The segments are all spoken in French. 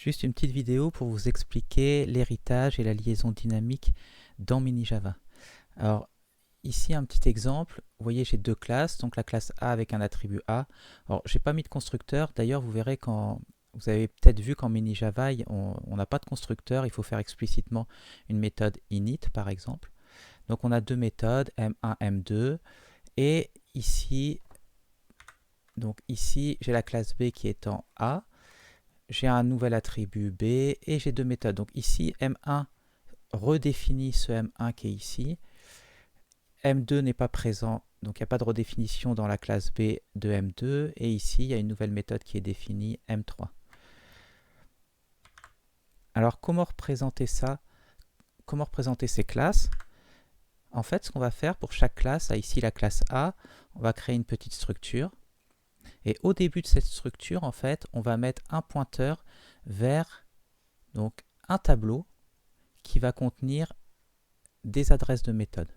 Juste une petite vidéo pour vous expliquer l'héritage et la liaison dynamique dans MiniJava. Alors, ici un petit exemple. Vous voyez, j'ai deux classes. Donc la classe A avec un attribut A. Alors, j'ai pas mis de constructeur. D'ailleurs, vous verrez quand... Vous avez peut-être vu qu'en MiniJava, on n'a pas de constructeur. Il faut faire explicitement une méthode init, par exemple. Donc on a deux méthodes, M1, M2. Et ici, j'ai la classe B qui est en A. J'ai un nouvel attribut B et j'ai deux méthodes. Donc ici, M1 redéfinit ce M1 qui est ici. M2 n'est pas présent, donc il n'y a pas de redéfinition dans la classe B de M2. Et ici, il y a une nouvelle méthode qui est définie, M3. Alors, comment représenter ça? Comment représenter ces classes? En fait, ce qu'on va faire pour chaque classe, ici la classe A, on va créer une petite structure. Et au début de cette structure, en fait, on va mettre un pointeur vers donc, un tableau qui va contenir des adresses de méthode.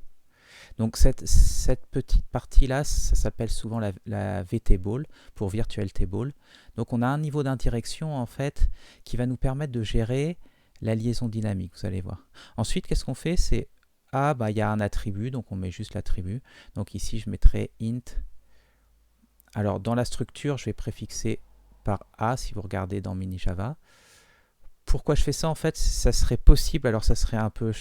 Donc cette petite partie-là, ça s'appelle souvent la VTable pour Virtual Table. Donc on a un niveau d'indirection en fait qui va nous permettre de gérer la liaison dynamique, vous allez voir. Ensuite, qu'est-ce qu'on fait? C'est il y a un attribut, donc on met juste l'attribut. Donc ici, je mettrai int. Alors dans la structure, je vais préfixer par A si vous regardez dans MiniJava. Pourquoi je fais ça? En fait, ça serait possible, alors ça serait un peu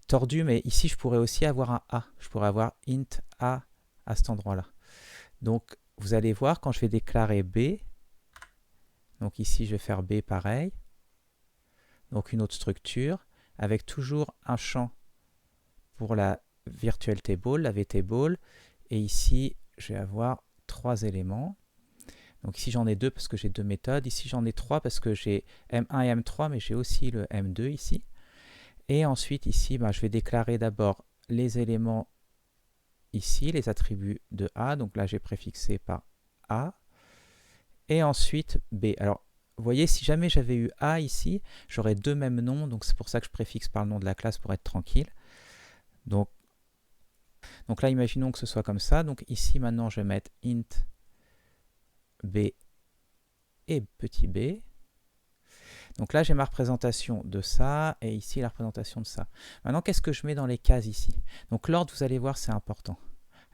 tordu, mais ici, je pourrais aussi avoir un A. Je pourrais avoir int A à cet endroit-là. Donc, vous allez voir, quand je vais déclarer B, donc ici, je vais faire B pareil. Donc, une autre structure, avec toujours un champ pour la virtual table, la VTable. Et ici, je vais avoir trois éléments. Donc ici, j'en ai deux parce que j'ai deux méthodes. Ici, j'en ai trois parce que j'ai M1 et M3, mais j'ai aussi le M2 ici. Et ensuite, ici, je vais déclarer d'abord les éléments ici, les attributs de A. Donc là, j'ai préfixé par A. Et ensuite, B. Alors, vous voyez, si jamais j'avais eu A ici, j'aurais deux mêmes noms. Donc c'est pour ça que je préfixe par le nom de la classe pour être tranquille. Donc là, imaginons que ce soit comme ça. Donc ici, maintenant, je vais mettre int B et petit b. Donc là, j'ai ma représentation de ça, et ici, la représentation de ça. Maintenant, qu'est-ce que je mets dans les cases ici? Donc l'ordre, vous allez voir, c'est important.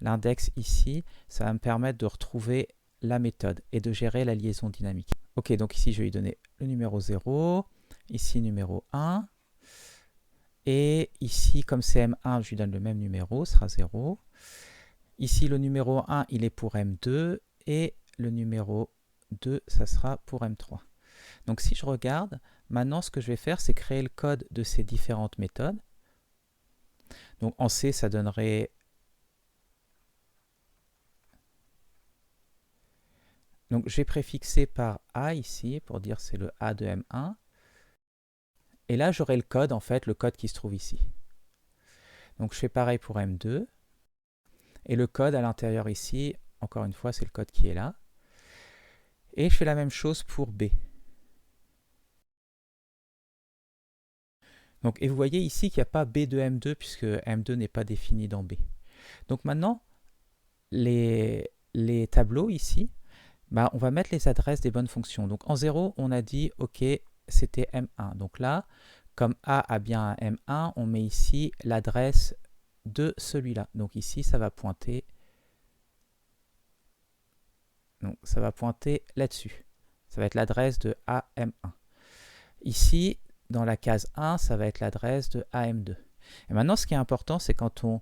L'index ici, ça va me permettre de retrouver la méthode et de gérer la liaison dynamique. Ok, donc ici, je vais lui donner le numéro 0, ici, numéro 1, et ici, comme c'est M1, je lui donne le même numéro, ce sera 0. Ici, le numéro 1, il est pour M2, et le numéro 2, ça sera pour M3. Donc si je regarde, maintenant ce que je vais faire, c'est créer le code de ces différentes méthodes. Donc en C, ça donnerait... Donc j'ai préfixé par A ici, pour dire c'est le A de M1. Et là, j'aurai le code, en fait, le code qui se trouve ici. Donc je fais pareil pour M2. Et le code à l'intérieur ici, encore une fois, c'est le code qui est là. Et je fais la même chose pour B. Donc, et vous voyez ici qu'il n'y a pas B de M2 puisque M2 n'est pas défini dans B. Donc maintenant, les tableaux ici, on va mettre les adresses des bonnes fonctions. Donc en 0, on a dit, OK, c'était M1. Donc là, comme A a bien un M1, on met ici l'adresse de celui-là. Donc ici, ça va pointer, là-dessus. Ça va être l'adresse de AM1. Ici, dans la case 1, ça va être l'adresse de AM2. Et maintenant, ce qui est important, c'est quand on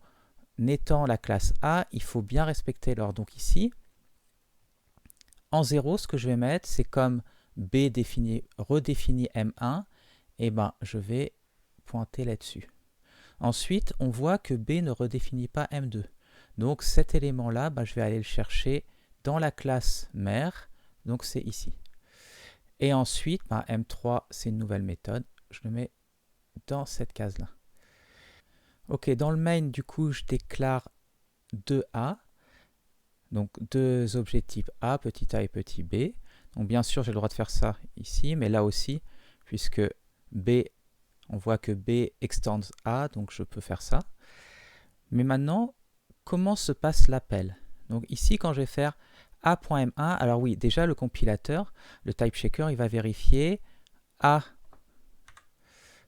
étend la classe A, il faut bien respecter l'ordre. Donc ici, en 0, ce que je vais mettre, c'est comme B redéfinit M1, et je vais pointer là-dessus. Ensuite, on voit que B ne redéfinit pas M2. Donc cet élément-là, je vais aller le chercher dans la classe mère, donc c'est ici. Et ensuite, M3, c'est une nouvelle méthode. Je le mets dans cette case-là. Ok, dans le main, du coup, je déclare 2A. Donc, deux objets type A, petit a et petit b. Donc, bien sûr, j'ai le droit de faire ça ici, mais là aussi, puisque B, on voit que B extends A, donc je peux faire ça. Mais maintenant, comment se passe l'appel? Donc ici, quand je vais faire A.M1, alors oui, déjà le compilateur, le type checker, il va vérifier A.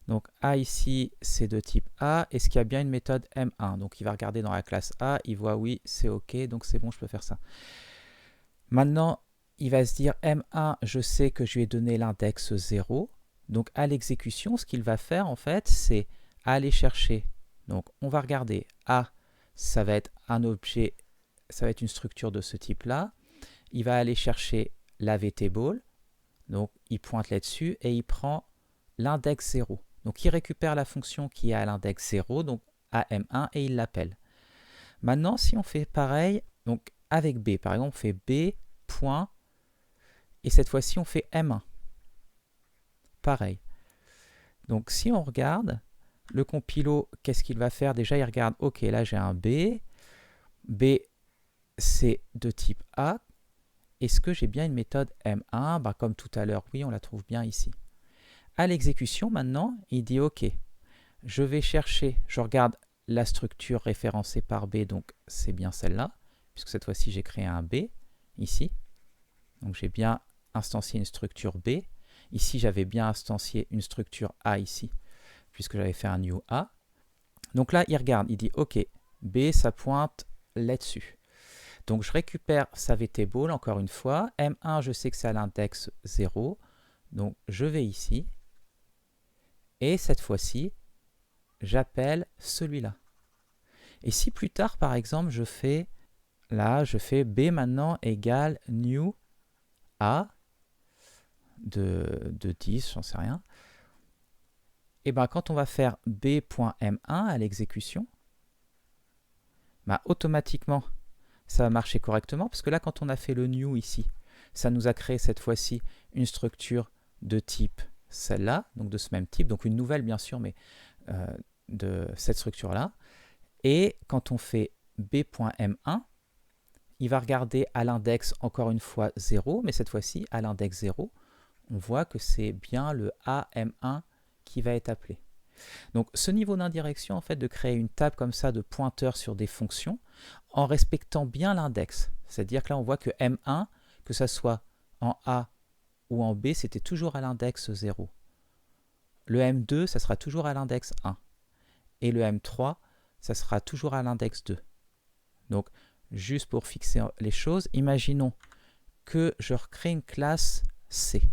Donc A ici, c'est de type A. Est-ce qu'il y a bien une méthode M1? Donc il va regarder dans la classe A, il voit oui, c'est OK, donc c'est bon, je peux faire ça. Maintenant, il va se dire M1, je sais que je lui ai donné l'index 0. Donc à l'exécution, ce qu'il va faire en fait, c'est aller chercher. Donc on va regarder A, ça va être un objet, ça va être une structure de ce type-là. Il va aller chercher la vtable. Donc il pointe là-dessus et il prend l'index 0. Donc il récupère la fonction qui est à l'index 0, donc AM1, et il l'appelle. Maintenant, si on fait pareil, donc avec B, par exemple, on fait B, point, et cette fois-ci, on fait M1. Pareil. Donc si on regarde, le compilo, qu'est-ce qu'il va faire? Déjà, il regarde, ok, là j'ai un B. B, c'est de type A. Est-ce que j'ai bien une méthode M1? Bah, comme tout à l'heure, oui, on la trouve bien ici. À l'exécution, maintenant, il dit ok, je vais chercher, je regarde la structure référencée par B, donc c'est bien celle-là, puisque cette fois-ci j'ai créé un B, ici. Donc j'ai bien instancié une structure B. Ici, j'avais bien instancié une structure A ici, puisque j'avais fait un new A. Donc là, il regarde, il dit ok, B, ça pointe là-dessus. Donc je récupère sa vtable, encore une fois. M1, je sais que c'est à l'index 0. Donc je vais ici. Et cette fois-ci, j'appelle celui-là. Et si plus tard, par exemple, je fais B maintenant égale new A de 10, j'en sais rien. Et bien quand on va faire B.M1 à l'exécution, ben, automatiquement, ça va marcher correctement, parce que là, quand on a fait le new ici, ça nous a créé cette fois-ci une structure de type celle-là, donc de ce même type, donc une nouvelle bien sûr, mais de cette structure-là. Et quand on fait B.M1, il va regarder à l'index encore une fois 0, mais cette fois-ci, à l'index 0, on voit que c'est bien le AM1 qui va être appelé. Donc ce niveau d'indirection, en fait, de créer une table comme ça de pointeurs sur des fonctions, en respectant bien l'index. C'est-à-dire que là, on voit que M1, que ça soit en A ou en B, c'était toujours à l'index 0. Le M2, ça sera toujours à l'index 1. Et le M3, ça sera toujours à l'index 2. Donc, juste pour fixer les choses, imaginons que je recrée une classe C.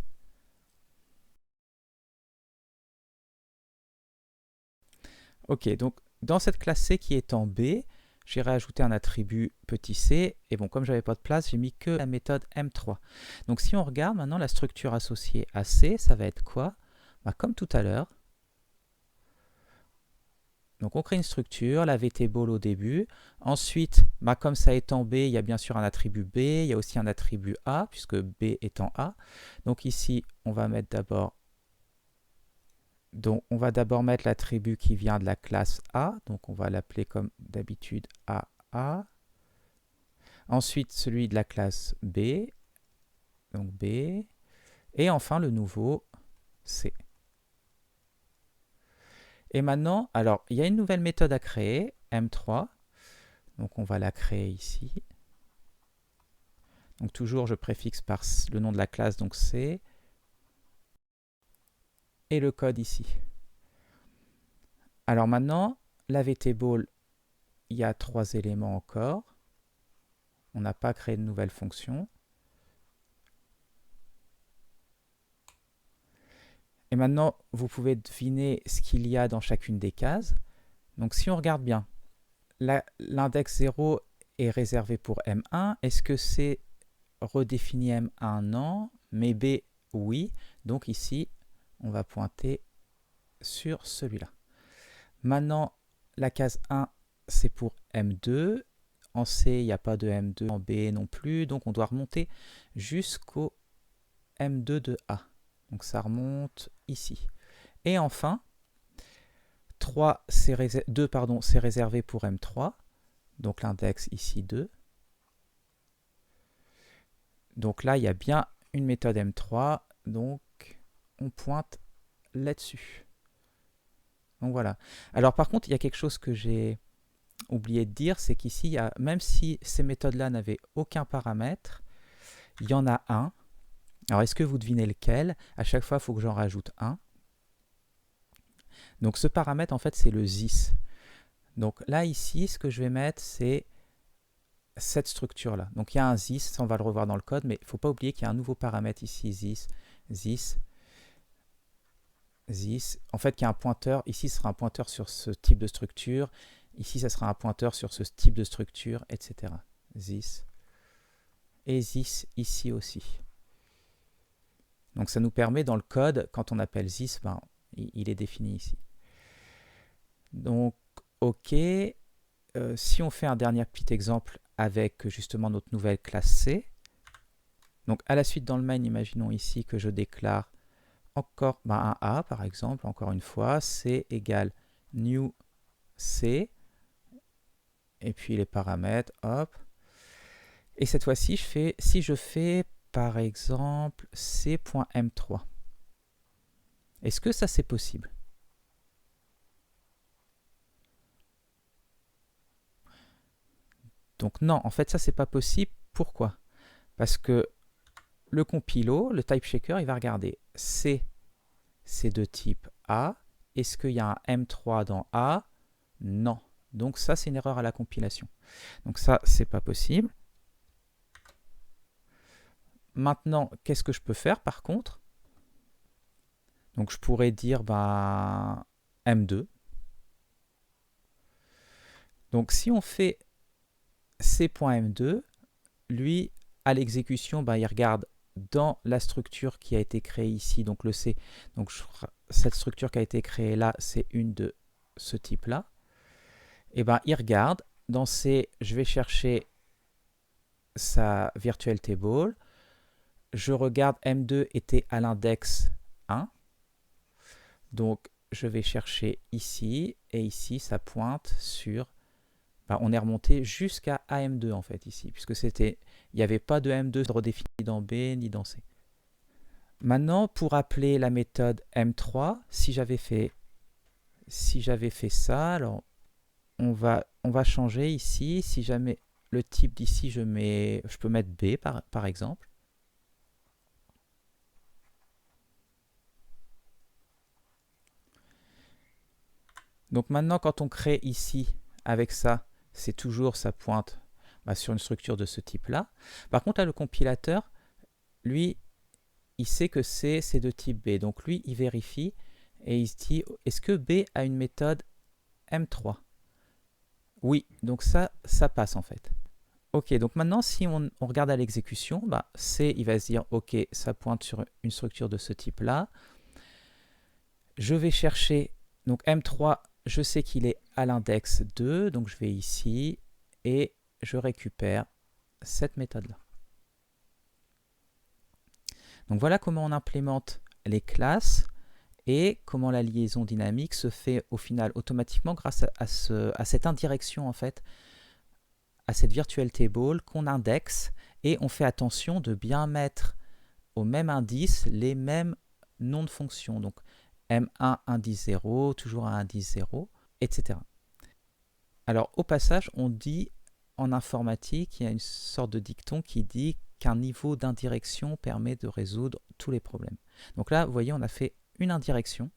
Ok, donc dans cette classe C qui est en B, j'ai rajouté un attribut petit c, et bon, comme je n'avais pas de place, j'ai mis que la méthode M3. Donc si on regarde maintenant la structure associée à C, ça va être quoi? Bah, comme tout à l'heure. Donc on crée une structure, la vtable au début. Ensuite, bah, comme ça est en B, il y a bien sûr un attribut B, il y a aussi un attribut A, puisque B est en A. Donc ici, on va mettre d'abord mettre l'attribut qui vient de la classe A. Donc on va l'appeler comme d'habitude AA. Ensuite, celui de la classe B. Donc B. Et enfin, le nouveau C. Et maintenant, alors, il y a une nouvelle méthode à créer, M3. Donc on va la créer ici. Donc toujours, je préfixe par le nom de la classe, donc C. Et le code ici. Alors maintenant, la vtable, il y a 3 éléments encore. On n'a pas créé de nouvelle fonction. Et maintenant, vous pouvez deviner ce qu'il y a dans chacune des cases. Donc si on regarde bien, l'index 0 est réservé pour M1. Est-ce que c'est redéfini M1? Non. Mais B, oui. Donc ici, on va pointer sur celui-là. Maintenant, la case 1, c'est pour M2. En C, il n'y a pas de M2. En B non plus. Donc on doit remonter jusqu'au M2 de A. Donc ça remonte ici. Et enfin, 2, c'est réservé pour M3. Donc l'index ici 2. Donc là, il y a bien une méthode M3. Donc on pointe là-dessus. Donc voilà. Alors par contre, il y a quelque chose que j'ai oublié de dire, c'est qu'ici, même si ces méthodes-là n'avaient aucun paramètre, il y en a un. Alors, est-ce que vous devinez lequel? À chaque fois, il faut que j'en rajoute un. Donc, ce paramètre, en fait, c'est le this. Donc là, ici, ce que je vais mettre, c'est cette structure-là. Donc il y a un this, ça on va le revoir dans le code, mais il ne faut pas oublier qu'il y a un nouveau paramètre ici, this. En fait, il y a un pointeur. Ici, ce sera un pointeur sur ce type de structure. Ici, ça sera un pointeur sur ce type de structure, etc. This. Et this ici aussi. Donc ça nous permet dans le code, quand on appelle this, ben, il est défini ici. Donc, OK. Si on fait un dernier petit exemple avec justement notre nouvelle classe C, donc à la suite dans le main, imaginons ici que je déclare encore un A par exemple, encore une fois, C égale new C, et puis les paramètres, hop. Et cette fois-ci, si je fais par exemple C.M3, est-ce que ça c'est possible? Donc non, en fait ça c'est pas possible. Pourquoi? Parce que le compilo, le type checker, il va regarder C, c'est de type A. Est-ce qu'il y a un M3 dans A? Non. Donc ça c'est une erreur à la compilation. Donc ça c'est pas possible. Maintenant, qu'est-ce que je peux faire par contre? Donc je pourrais dire M2. Donc si on fait C.M2, lui, à l'exécution, il regarde dans la structure qui a été créée ici, donc le C. Donc cette structure qui a été créée là, c'est une de ce type-là. Et il regarde. Dans C, je vais chercher sa virtual table. Je regarde M2 était à l'index 1. Donc je vais chercher ici, et ici, ça pointe sur... on est remonté jusqu'à AM2 en fait ici, puisque il n'y avait pas de M2 redéfini dans B ni dans C. Maintenant, pour appeler la méthode M3, si j'avais fait ça, alors on va changer ici. Si jamais le type d'ici, je peux mettre B par exemple. Donc maintenant, quand on crée ici avec ça, c'est toujours ça pointe sur une structure de ce type-là. Par contre, là, le compilateur, lui, il sait que c'est de type B. Donc lui, il vérifie et il se dit, est-ce que B a une méthode M3? Oui, donc ça passe en fait. Ok, donc maintenant, si on regarde à l'exécution, C, il va se dire, ok, ça pointe sur une structure de ce type-là. Je vais chercher, donc M3, je sais qu'il est à l'index 2, donc je vais ici et je récupère cette méthode-là. Donc voilà comment on implémente les classes et comment la liaison dynamique se fait au final automatiquement grâce à cette indirection en fait, à cette virtual table qu'on indexe, et on fait attention de bien mettre au même indice les mêmes noms de fonctions. Donc M1 indice 0, toujours un indice 0, etc. Alors au passage, on dit en informatique, il y a une sorte de dicton qui dit qu'un niveau d'indirection permet de résoudre tous les problèmes. Donc là, vous voyez, on a fait une indirection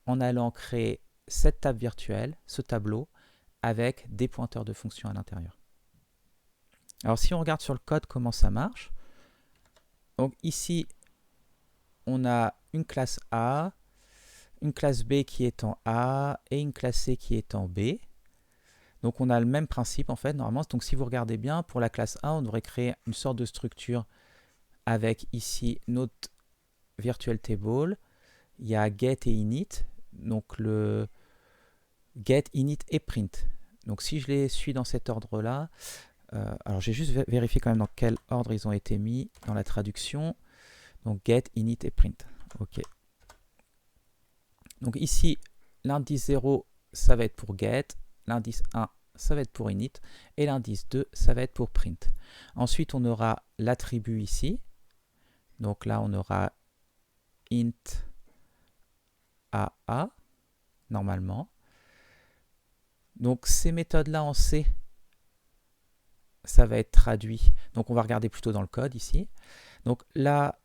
en allant créer cette table virtuelle, ce tableau, avec des pointeurs de fonctions à l'intérieur. Alors si on regarde sur le code comment ça marche, donc ici, on a une classe A, une classe B qui est en A et une classe C qui est en B. Donc on a le même principe en fait, normalement. Donc si vous regardez bien, pour la classe A, on devrait créer une sorte de structure avec ici notre virtual table. Il y a get et init, donc le get, init et print. Donc si je les suis dans cet ordre-là, alors j'ai juste vérifié quand même dans quel ordre ils ont été mis dans la traduction. Donc get, init et print. Ok. Donc ici, l'indice 0, ça va être pour get, l'indice 1, ça va être pour init, et l'indice 2, ça va être pour print. Ensuite, on aura l'attribut ici. Donc là, on aura int AA, normalement. Donc ces méthodes-là en C, ça va être traduit. Donc on va regarder plutôt dans le code ici. Donc là,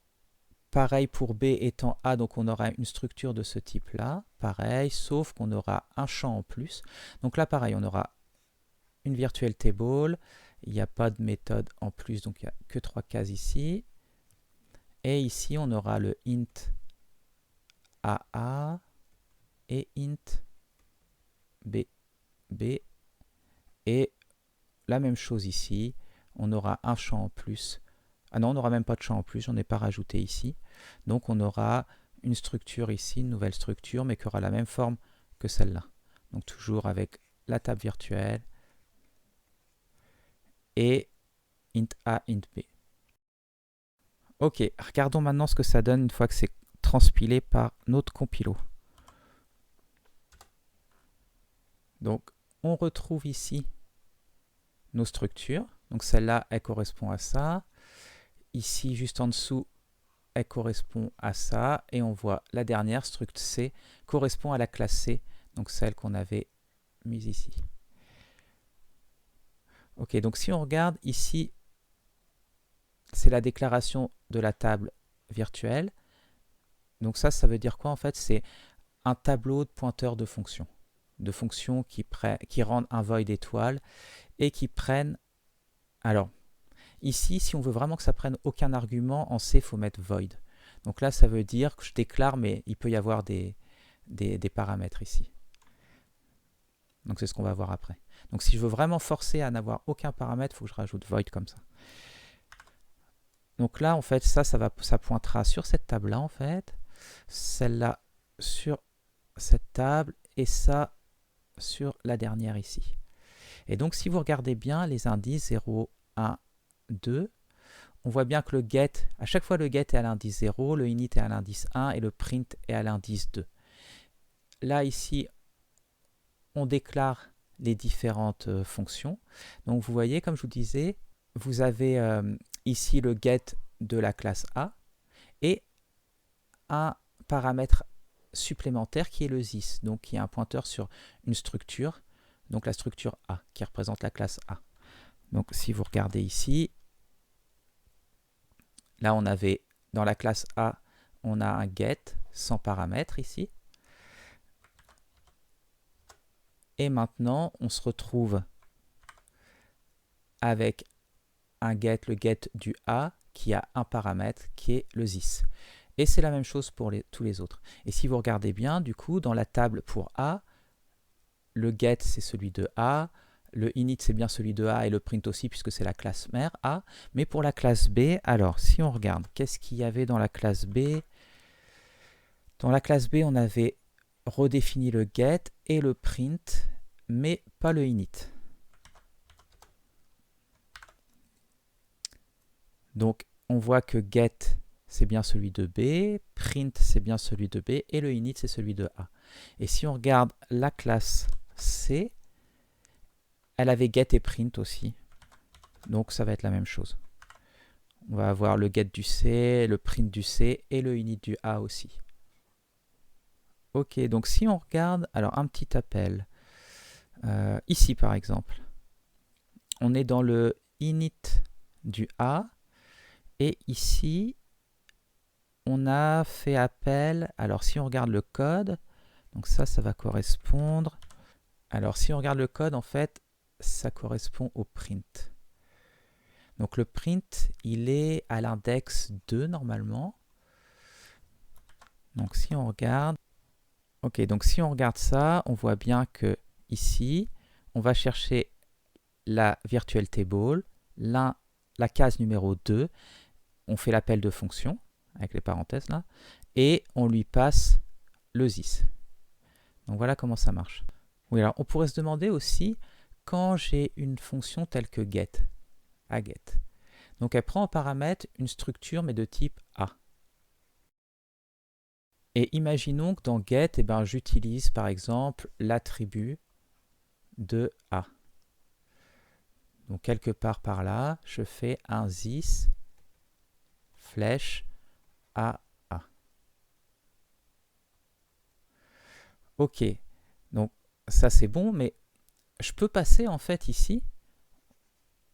Pareil pour B étant A, donc on aura une structure de ce type-là. Pareil, sauf qu'on aura un champ en plus. Donc là, pareil, on aura une virtual table. Il n'y a pas de méthode en plus, donc il n'y a que 3 cases ici. Et ici, on aura le int AA et int BB. Et la même chose ici, on aura un champ en plus. Ah non, on n'aura même pas de champ en plus, j'en ai pas rajouté ici. Donc on aura une structure ici, une nouvelle structure, mais qui aura la même forme que celle-là. Donc toujours avec la table virtuelle et int A, int B. Ok, regardons maintenant ce que ça donne une fois que c'est transpilé par notre compilo. Donc on retrouve ici nos structures. Donc celle-là, elle correspond à ça. Ici, juste en dessous, elle correspond à ça. Et on voit la dernière, struct C, correspond à la classe C, donc celle qu'on avait mise ici. Ok, donc si on regarde ici, c'est la déclaration de la table virtuelle. Donc ça veut dire quoi en fait? C'est un tableau de pointeurs de fonctions qui rendent un void étoile et qui prennent... Alors, ici, si on veut vraiment que ça prenne aucun argument, en C, il faut mettre void. Donc là, ça veut dire que je déclare, mais il peut y avoir des paramètres ici. Donc c'est ce qu'on va voir après. Donc si je veux vraiment forcer à n'avoir aucun paramètre, il faut que je rajoute void comme ça. Donc là, en fait, ça pointera sur cette table-là, en fait. Celle-là sur cette table et ça sur la dernière ici. Et donc, si vous regardez bien les indices 0, 1, 2, on voit bien que le get, à chaque fois le get est à l'indice 0, le init est à l'indice 1 et le print est à l'indice 2. Là, ici, on déclare les différentes fonctions. Donc, vous voyez, comme je vous disais, vous avez ici le get de la classe A et un paramètre supplémentaire qui est le this, donc qui est un pointeur sur une structure, donc la structure A, qui représente la classe A. Donc, si vous regardez ici, là, on avait, dans la classe A, on a un get sans paramètre ici. Et maintenant, on se retrouve avec un get, le get du A, qui a un paramètre qui est le this. Et c'est la même chose pour tous les autres. Et si vous regardez bien, du coup, dans la table pour A, le get, c'est celui de A, le init, c'est bien celui de A, et le print aussi, puisque c'est la classe mère A. Mais pour la classe B, alors, si on regarde, qu'est-ce qu'il y avait dans la classe B? Dans la classe B, on avait redéfini le get et le print, mais pas le init. Donc, on voit que get, c'est bien celui de B, print, c'est bien celui de B, et le init, c'est celui de A. Et si on regarde la classe C, elle avait get et print aussi. Donc, ça va être la même chose. On va avoir le get du C, le print du C, et le init du A aussi. Ok, donc si on regarde, alors un petit appel. Ici, par exemple, on est dans le init du A, et ici, on a fait appel, alors si on regarde le code, donc ça va correspondre, alors si on regarde le code, en fait, ça correspond au print. Donc le print, il est à l'index 2 normalement. Donc si on regarde, ok, donc si on regarde ça, on voit bien que ici, on va chercher la virtual table, la case numéro 2, on fait l'appel de fonction, avec les parenthèses là, et on lui passe le this. Donc voilà comment ça marche. Oui, alors on pourrait se demander aussi, quand j'ai une fonction telle que get, à get, donc elle prend en paramètre une structure mais de type A. Et imaginons que dans get, eh ben, j'utilise par exemple l'attribut de A. Donc quelque part par là, je fais un this flèche A. Ok, donc ça c'est bon, mais je peux passer en fait ici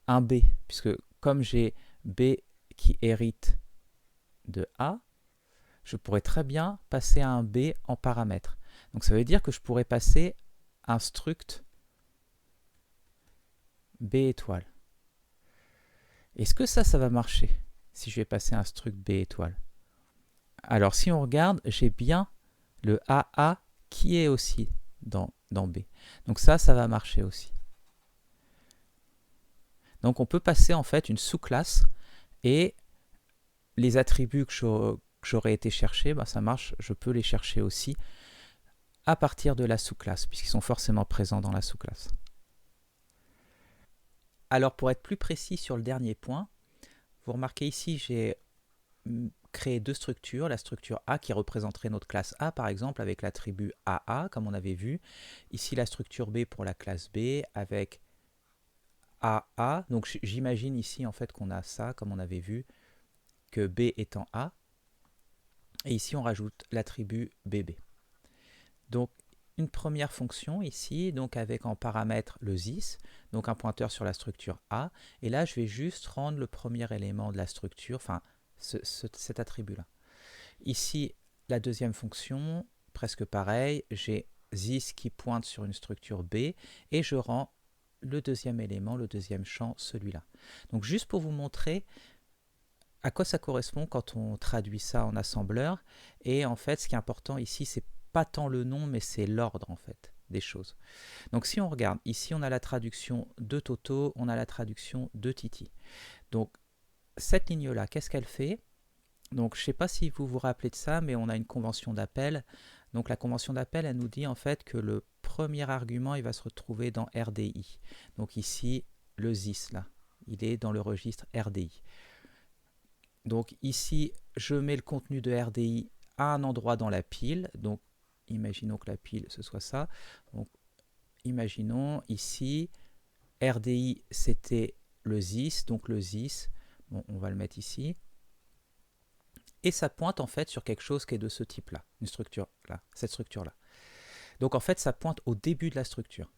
un B, puisque comme j'ai B qui hérite de A, je pourrais très bien passer à un B en paramètre. Donc ça veut dire que je pourrais passer un struct B étoile. Est-ce que ça va marcher si je vais passer un struct B étoile? Alors si on regarde, j'ai bien le AA qui est aussi dans B. Donc ça va marcher aussi. Donc on peut passer en fait une sous-classe et les attributs que j'aurais été chercher, ça marche, je peux les chercher aussi à partir de la sous-classe, puisqu'ils sont forcément présents dans la sous-classe. Alors pour être plus précis sur le dernier point, vous remarquez ici, j'ai créé deux structures, la structure A qui représenterait notre classe A par exemple avec l'attribut AA comme on avait vu, ici la structure B pour la classe B avec AA, donc j'imagine ici en fait qu'on a ça comme on avait vu, que B étant A, et ici on rajoute l'attribut BB. Donc une première fonction ici, donc avec en paramètre le this, donc un pointeur sur la structure A, et là je vais juste rendre le premier élément de la structure, enfin cet attribut-là. Ici, la deuxième fonction, presque pareil, j'ai this qui pointe sur une structure B, et je rends le deuxième élément, le deuxième champ, celui-là. Donc juste pour vous montrer à quoi ça correspond quand on traduit ça en assembleur, et en fait ce qui est important ici, c'est pas tant le nom, mais c'est l'ordre en fait des choses. Donc si on regarde, ici on a la traduction de Toto, on a la traduction de Titi. Donc cette ligne-là, qu'est-ce qu'elle fait? Donc je ne sais pas si vous vous rappelez de ça, mais on a une convention d'appel. Donc la convention d'appel, elle nous dit en fait que le premier argument, il va se retrouver dans RDI. Donc ici, le this, là, il est dans le registre RDI. Donc ici, je mets le contenu de RDI à un endroit dans la pile. Donc imaginons que la pile, ce soit ça. Donc imaginons ici, RDI, c'était le this. Donc le this, bon, on va le mettre ici. Et ça pointe en fait sur quelque chose qui est de ce type-là, une structure là, cette structure-là. Donc en fait, ça pointe au début de la structure.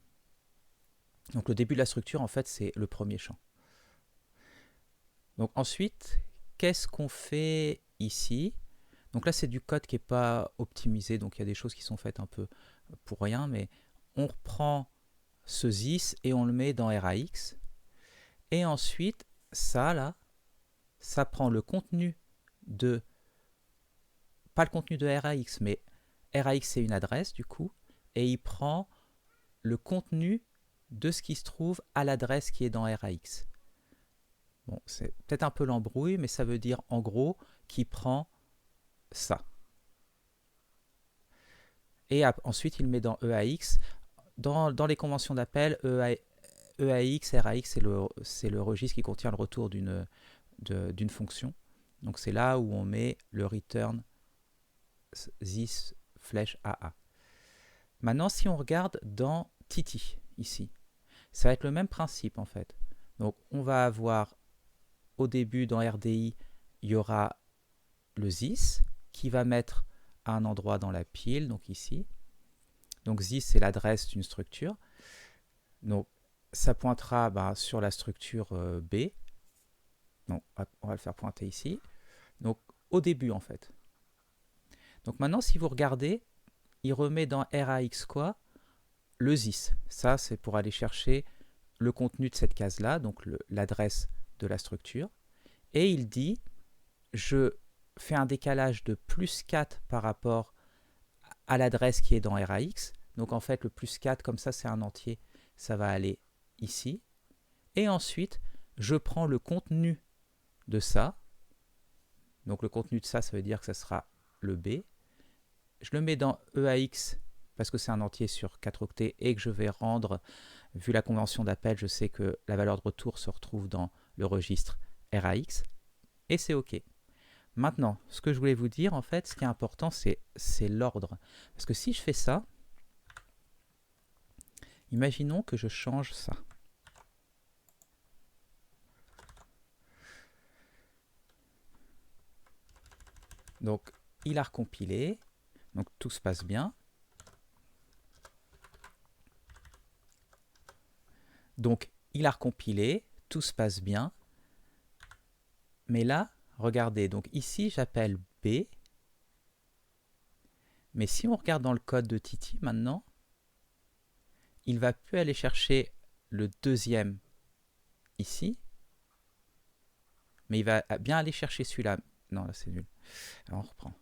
Donc le début de la structure, en fait, c'est le premier champ. Donc ensuite, qu'est-ce qu'on fait ici? Donc là, c'est du code qui n'est pas optimisé, donc il y a des choses qui sont faites un peu pour rien, mais on reprend ce this et on le met dans RAX. Et ensuite, ça là, ça prend le contenu de... Pas le contenu de RAX, mais RAX c'est une adresse du coup, et il prend le contenu de ce qui se trouve à l'adresse qui est dans RAX. Bon, c'est peut-être un peu l'embrouille, mais ça veut dire en gros qu'il prend ça. Et ensuite il le met dans EAX. Dans les conventions d'appel, EAX, RAX, c'est le registre qui contient le retour d'une fonction. Donc c'est là où on met le return this flèche AA. Maintenant, si on regarde dans Titi, ici, ça va être le même principe en fait. Donc on va avoir au début dans RDI, il y aura le this qui va mettre à un endroit dans la pile, donc ici. Donc this c'est l'adresse d'une structure. Donc ça pointera sur la structure B. Donc on va le faire pointer ici. Donc au début en fait. Donc maintenant si vous regardez, il remet dans RAX quoi? Le this. Ça c'est pour aller chercher le contenu de cette case-là, donc l'adresse de la structure. Et il dit, je fais un décalage de plus 4 par rapport à l'adresse qui est dans RAX. Donc en fait, le plus 4, comme ça c'est un entier, ça va aller ici. Et ensuite, je prends le contenu de ça. Donc le contenu de ça, ça veut dire que ça sera le B. Je le mets dans EAX parce que c'est un entier sur 4 octets et que je vais rendre, vu la convention d'appel, je sais que la valeur de retour se retrouve dans le registre RAX. Et c'est OK. Maintenant, ce que je voulais vous dire, en fait, ce qui est important, c'est l'ordre. Parce que si je fais ça, imaginons que je change ça. Donc, il a recompilé. Donc, tout se passe bien. Donc, il a recompilé. Tout se passe bien. Mais là, regardez. Donc, ici, j'appelle B. Mais si on regarde dans le code de Titi maintenant, il va plus aller chercher le deuxième ici, mais il va bien aller chercher celui-là. Non, là c'est nul. Alors on reprend.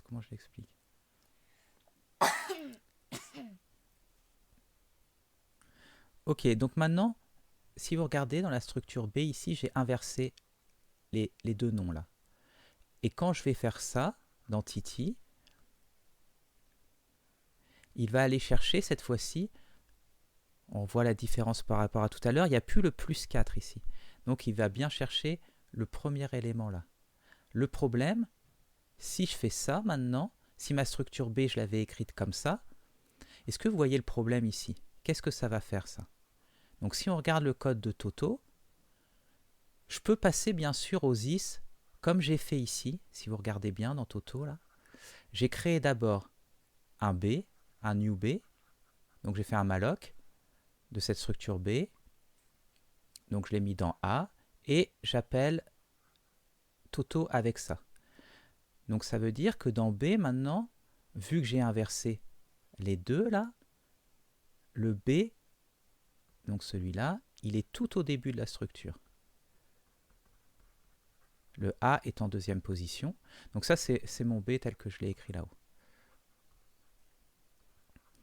Comment je l'explique? Ok, donc maintenant, si vous regardez dans la structure B ici, j'ai inversé les deux noms là. Et quand je vais faire ça dans Titi, il va aller chercher cette fois-ci, on voit la différence par rapport à tout à l'heure, il n'y a plus le plus 4 ici. Donc il va bien chercher le premier élément là. Le problème, si je fais ça maintenant, si ma structure B, je l'avais écrite comme ça, est-ce que vous voyez le problème ici? Qu'est-ce que ça va faire ça? Donc si on regarde le code de Toto, je peux passer bien sûr aux is comme j'ai fait ici, si vous regardez bien dans Toto là. J'ai créé d'abord un B, un new B, donc j'ai fait un malloc de cette structure B, donc je l'ai mis dans A, et j'appelle Toto avec ça. Donc ça veut dire que dans B maintenant, vu que j'ai inversé les deux là, le B, donc celui-là, il est tout au début de la structure. Le A est en deuxième position. Donc ça, c'est mon B tel que je l'ai écrit là-haut.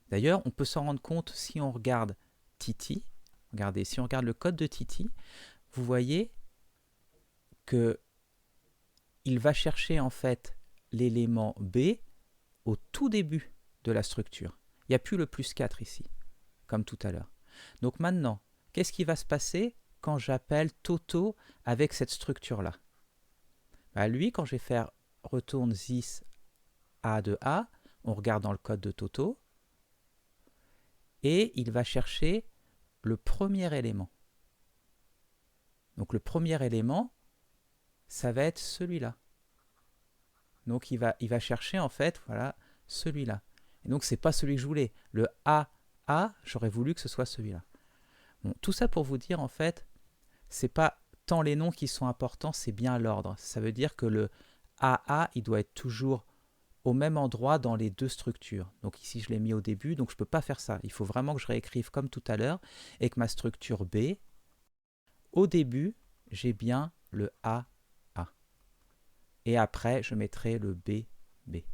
D'ailleurs, on peut s'en rendre compte si on regarde Titi. Regardez, si on regarde le code de Titi, vous voyez que il va chercher en fait l'élément B au tout début de la structure. Il n'y a plus le plus 4 ici, comme tout à l'heure. Donc maintenant, qu'est-ce qui va se passer quand j'appelle Toto avec cette structure-là? Bah lui, quand je vais faire retourne this A de A, on regarde dans le code de Toto, et il va chercher le premier élément. Donc le premier élément, ça va être celui-là. Donc il va chercher en fait, voilà, celui-là. Et donc c'est pas celui que je voulais. Le A, j'aurais voulu que ce soit celui-là. Bon, tout ça pour vous dire en fait, c'est pas tant les noms qui sont importants, c'est bien l'ordre. Ça veut dire que le AA, il doit être toujours au même endroit dans les deux structures. Donc ici, je l'ai mis au début, donc je ne peux pas faire ça. Il faut vraiment que je réécrive comme tout à l'heure et que ma structure B, au début, j'ai bien le AA. Et après, je mettrai le BB.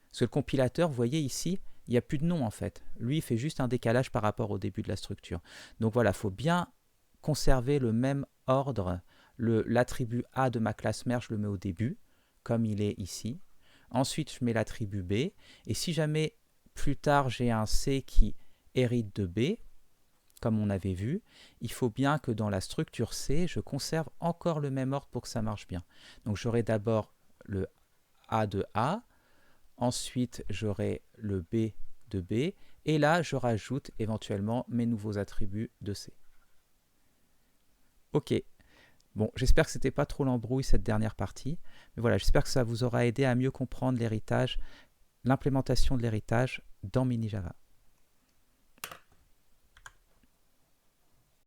Parce que le compilateur, vous voyez ici, il n'y a plus de nom en fait. Lui, il fait juste un décalage par rapport au début de la structure. Donc voilà, il faut bien conserver le même ordre. L'attribut A de ma classe mère, je le mets au début, comme il est ici. Ensuite, je mets l'attribut B. Et si jamais plus tard, j'ai un C qui hérite de B, comme on avait vu, il faut bien que dans la structure C, je conserve encore le même ordre pour que ça marche bien. Donc j'aurai d'abord le A de A, ensuite j'aurai le B de B, et là je rajoute éventuellement mes nouveaux attributs de C. Ok, bon, j'espère que ce n'était pas trop l'embrouille cette dernière partie, mais voilà, j'espère que ça vous aura aidé à mieux comprendre l'héritage, l'implémentation de l'héritage dans MiniJava.